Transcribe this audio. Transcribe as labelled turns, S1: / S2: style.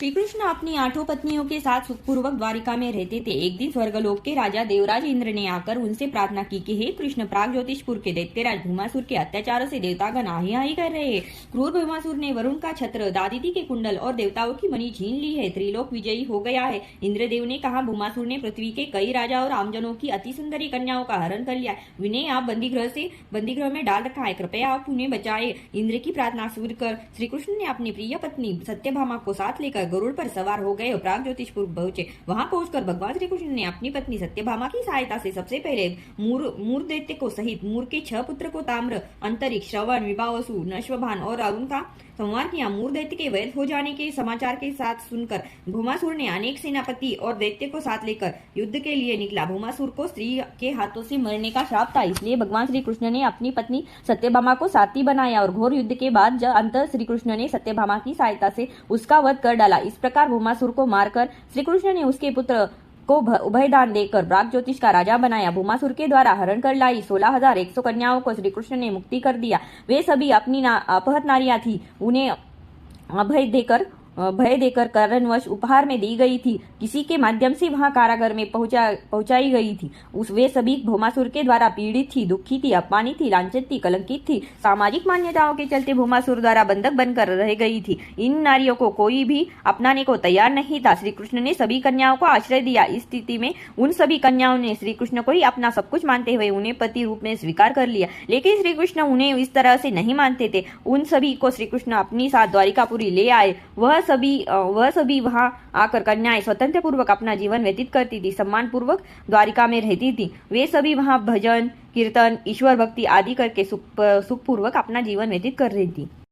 S1: श्री कृष्ण अपनी 8 पत्नियों के साथ सुखपूर्वक द्वारिका में रहते थे। एक दिन स्वर्गलोक के राजा देवराज इंद्र ने आकर उनसे प्रार्थना की कि हे कृष्ण, प्राग ज्योतिषपुर के दैत्यराज भूमासुर के अत्याचारों से देवतागण आही आही कर रहे हैं। क्रूर भूमासुर ने वरुण का छत्र, दादिति के कुंडल और देवताओं की मणि छीन ली है। त्रिलोक विजयी हो गया है। इंद्रदेव ने कहा, भूमासुर ने पृथ्वी के कई राजा और आमजनों की अति सुंदरी कन्याओं का हरण कर लिया। उन्हें आप बंदीगृह में डाल रखा है। कृपया आप उन्हें बचाए। इंद्र की प्रार्थना सुनकर श्री कृष्ण ने अपनी प्रिय पत्नी सत्यभामा को साथ लेकर गरुड़ पर सवार हो गए और प्राग ज्योतिषपुर पहुंचे। वहां पहुंचकर भगवान श्री कृष्ण ने अपनी पत्नी सत्यभामा की सहायता से सबसे पहले मूर दैत्य को सहित मूर के 6 पुत्र को ताम्र, अंतरिक्ष, श्रवण, विभावसु, नश्वभान और अरुण का संहार किया। मूर दैत्य के वैध हो जाने के समाचार के साथ सुनकर भूमासुर ने अनेक सेनापति और दैत्य को साथ लेकर युद्ध के लिए निकला। भूमासुर को स्त्री के हाथों से मरने का श्राप था, इसलिए भगवान श्री कृष्ण ने अपनी पत्नी सत्यभामा को साथी बनाया और घोर युद्ध के बाद अंत श्री कृष्ण ने सत्यभामा की सहायता से उसका वध कर डाला। इस प्रकार भूमासुर को मारकर श्री कृष्ण ने उसके पुत्र को उभयदान देकर प्राग ज्योतिष का राजा बनाया। भूमासुर के द्वारा हरण कर लाई 16,100 कन्याओं को श्री कृष्ण ने मुक्ति कर दिया। वे सभी अपनी अपहत नारियां थी। उन्हें भय देकर कारणवश उपहार में दी गई थी। किसी के माध्यम से वहां कारागार में पहुंचाई गई थी। वे सभी भूमासुर के द्वारा पीड़ित थी, दुखी थी, अपमानित थी, लांछित थी, कलंकित थी। सामाजिक मान्यताओं के चलते भूमासुर द्वारा बंधक बनकर रह गई थी। इन नारियों को कोई भी अपनाने को तैयार नहीं था। श्री कृष्ण ने सभी कन्याओं को आश्रय दिया। इस स्थिति में उन सभी कन्याओं ने श्री कृष्ण को ही अपना सब कुछ मानते हुए उन्हें पति रूप में स्वीकार कर लिया। लेकिन श्री कृष्ण उन्हें इस तरह से नहीं मानते थे। उन सभी को श्री कृष्ण अपनी साथ द्वारिकापुरी ले आए। वह सभी वहां आकर कन्याएं स्वतंत्र पूर्वक अपना जीवन व्यतीत करती थी, सम्मान पूर्वक द्वारिका में रहती थी। वे सभी वहां भजन, कीर्तन, ईश्वर भक्ति आदि करके सुखपूर्वक अपना जीवन व्यतीत कर रही थी।